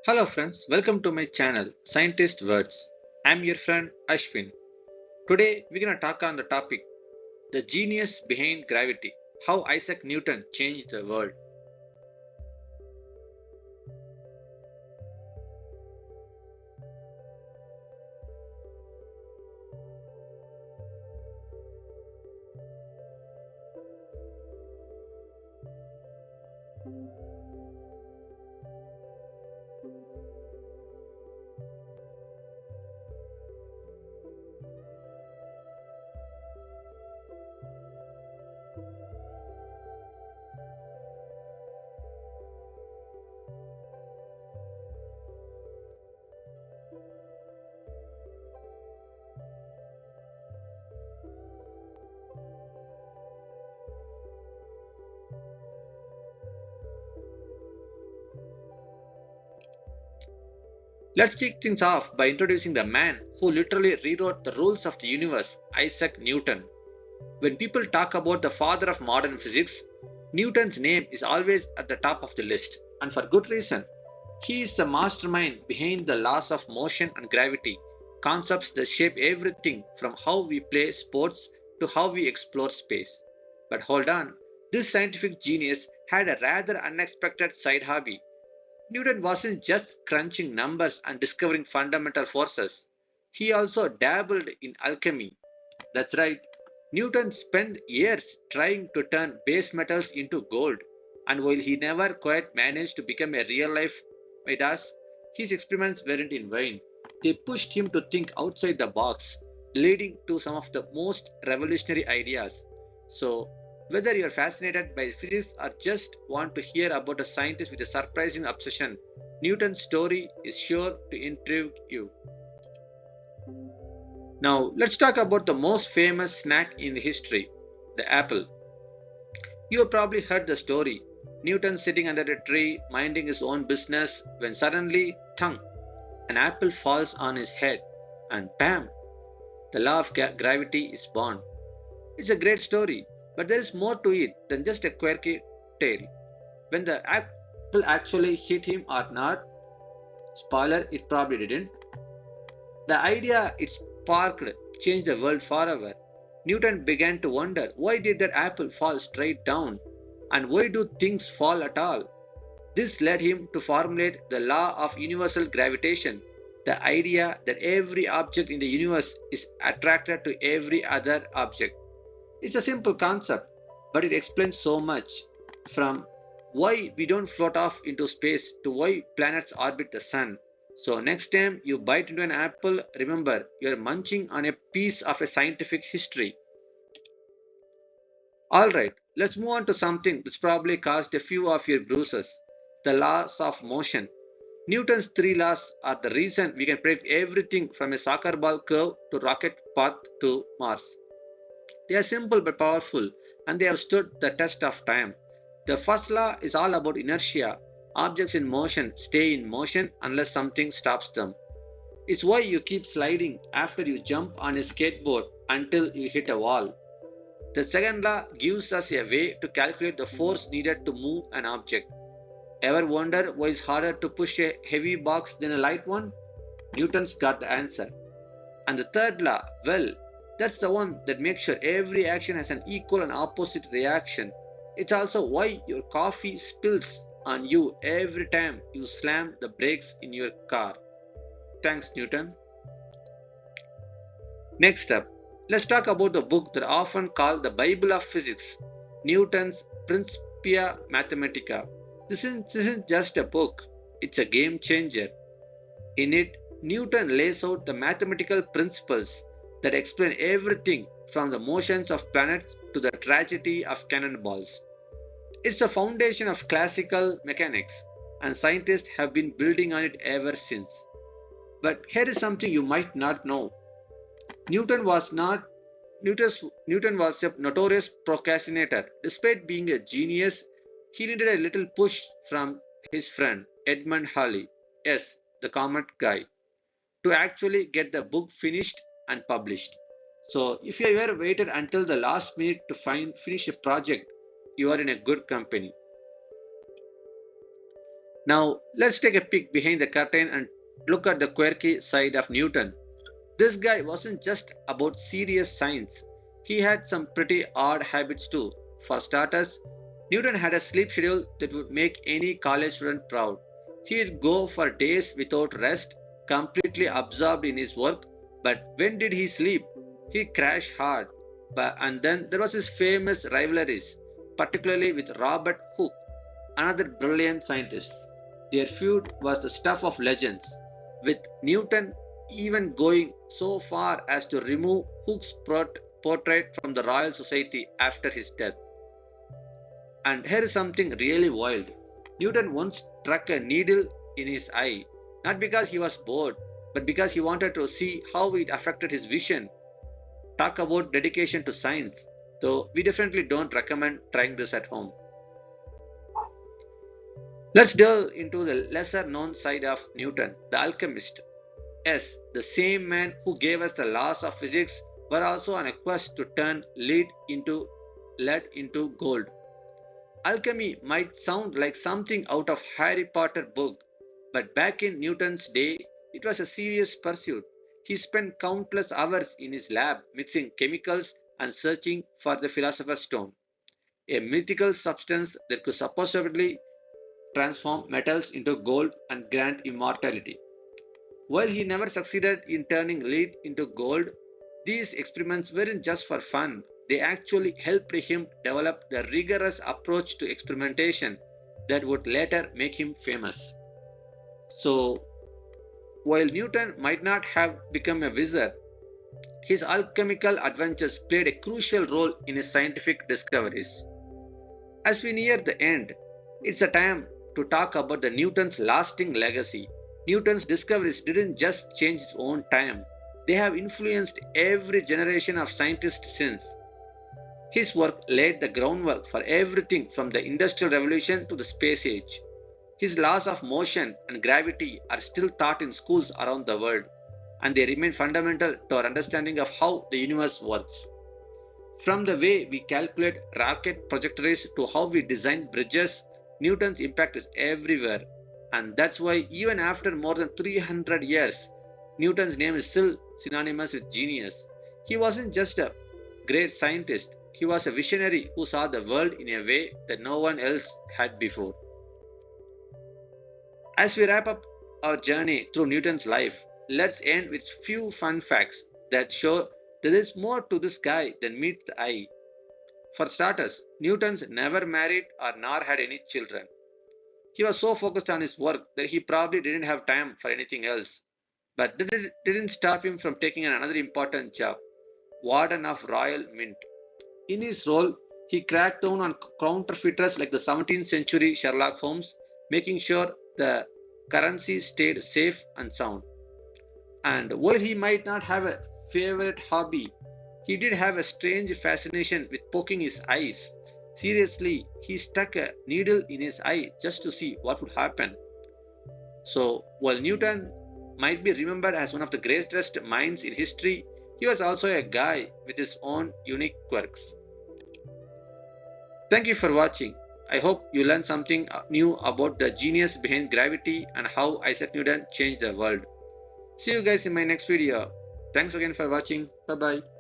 Hello friends, welcome to my channel Scientist Words. I'm your friend Ashwin. Today we're gonna talk on the topic the genius behind gravity, how Isaac Newton changed the world. Let's kick things off by introducing the man who literally rewrote the rules of the universe, Isaac Newton. When people talk about the father of modern physics, Newton's name is always at the top of the list, and for good reason. He is the mastermind behind the laws of motion and gravity, concepts that shape everything from how we play sports to how we explore space. But hold on, this scientific genius had a rather unexpected side hobby. Newton wasn't just crunching numbers and discovering fundamental forces, he also dabbled in alchemy. That's right, Newton spent years trying to turn base metals into gold, and while he never quite managed to become a real life Midas, his experiments weren't in vain. They pushed him to think outside the box, leading to some of the most revolutionary ideas. So, whether you're fascinated by physics or just want to hear about a scientist with a surprising obsession, Newton's story is sure to intrigue you. Now, let's talk about the most famous snack in history, the apple. You have probably heard the story. Newton sitting under a tree, minding his own business, when suddenly, tongue, an apple falls on his head, and bam, the law of gravity is born. It's a great story, but there is more to it than just a quirky tale. When the apple actually hit him or not, spoiler, it probably didn't. The idea it sparked changed the world forever. Newton began to wonder why did that apple fall straight down and why do things fall at all? This led him to formulate the law of universal gravitation, the idea that every object in the universe is attracted to every other object. It's a simple concept, but it explains so much from why we don't float off into space to why planets orbit the sun. So, next time you bite into an apple, remember you're munching on a piece of a scientific history. Alright, let's move on to something that's probably caused a few of your bruises the laws of motion. Newton's three laws are the reason we can predict everything from a soccer ball curve to rocket path to Mars. They are simple but powerful, and they have stood the test of time. The first law is all about inertia. Objects in motion stay in motion unless something stops them. It's why you keep sliding after you jump on a skateboard until you hit a wall. The second law gives us a way to calculate the force needed to move an object. Ever wonder why it's harder to push a heavy box than a light one? Newton's got the answer. And the third law, well, that's the one that makes sure every action has an equal and opposite reaction. It's also why your coffee spills on you every time you slam the brakes in your car. Thanks, Newton. Next up, let's talk about the book that are often called the Bible of Physics, Newton's Principia Mathematica. This isn't just a book, it's a game changer. In it, Newton lays out the mathematical principles that explain everything from the motions of planets to the tragedy of cannonballs. It's the foundation of classical mechanics, and scientists have been building on it ever since. But here is something you might not know. Newton was not Newton was a notorious procrastinator. Despite being a genius, he needed a little push from his friend Edmund Halley, yes, the comet guy, to actually get the book finished and published. So, if you ever waited until the last minute to finish a project, you are in a good company. Now, let's take a peek behind the curtain and look at the quirky side of Newton. This guy wasn't just about serious science, he had some pretty odd habits too. For starters, Newton had a sleep schedule that would make any college student proud. He'd go for days without rest, completely absorbed in his work, but when did he sleep? He'd crash hard. And then there was his famous rivalries, particularly with Robert Hooke, another brilliant scientist. Their feud was the stuff of legends, with Newton even going so far as to remove Hooke's portrait from the Royal Society after his death. And here is something really wild. Newton once struck a needle in his eye, not because he was bored, but because he wanted to see how it affected his vision. Talk about dedication to science, though we definitely don't recommend trying this at home. Let's delve into the lesser known side of Newton, the alchemist. Yes, the same man who gave us the laws of physics were also on a quest to turn lead into gold. Alchemy might sound like something out of Harry Potter book, but back in Newton's day, it was a serious pursuit. He spent countless hours in his lab mixing chemicals and searching for the philosopher's stone, a mythical substance that could supposedly transform metals into gold and grant immortality. While he never succeeded in turning lead into gold, these experiments weren't just for fun, they actually helped him develop the rigorous approach to experimentation that would later make him famous. So, while Newton might not have become a wizard, his alchemical adventures played a crucial role in his scientific discoveries. As we near the end, it's a time to talk about the Newton's lasting legacy. Newton's discoveries didn't just change his own time, they have influenced every generation of scientists since. His work laid the groundwork for everything from the Industrial Revolution to the space age. His laws of motion and gravity are still taught in schools around the world, and they remain fundamental to our understanding of how the universe works. From the way we calculate rocket trajectories to how we design bridges, Newton's impact is everywhere. And that's why, even after more than 300 years, Newton's name is still synonymous with genius. He wasn't just a great scientist, he was a visionary who saw the world in a way that no one else had before. As we wrap up our journey through Newton's life, let's end with few fun facts that show there is more to this guy than meets the eye. For starters, Newton's never married or nor had any children. He was so focused on his work that he probably didn't have time for anything else. But that didn't stop him from taking on another important job, Warden of Royal Mint. In his role, he cracked down on counterfeiters like the 17th century Sherlock Holmes, making sure the currency stayed safe and sound. And while he might not have a favorite hobby, he did have a strange fascination with poking his eyes. Seriously, he stuck a needle in his eye just to see what would happen. So, while Newton might be remembered as one of the greatest minds in history, he was also a guy with his own unique quirks. Thank you for watching. I hope you learned something new about the genius behind gravity and how Isaac Newton changed the world. See you guys in my next video. Thanks again for watching. Bye bye.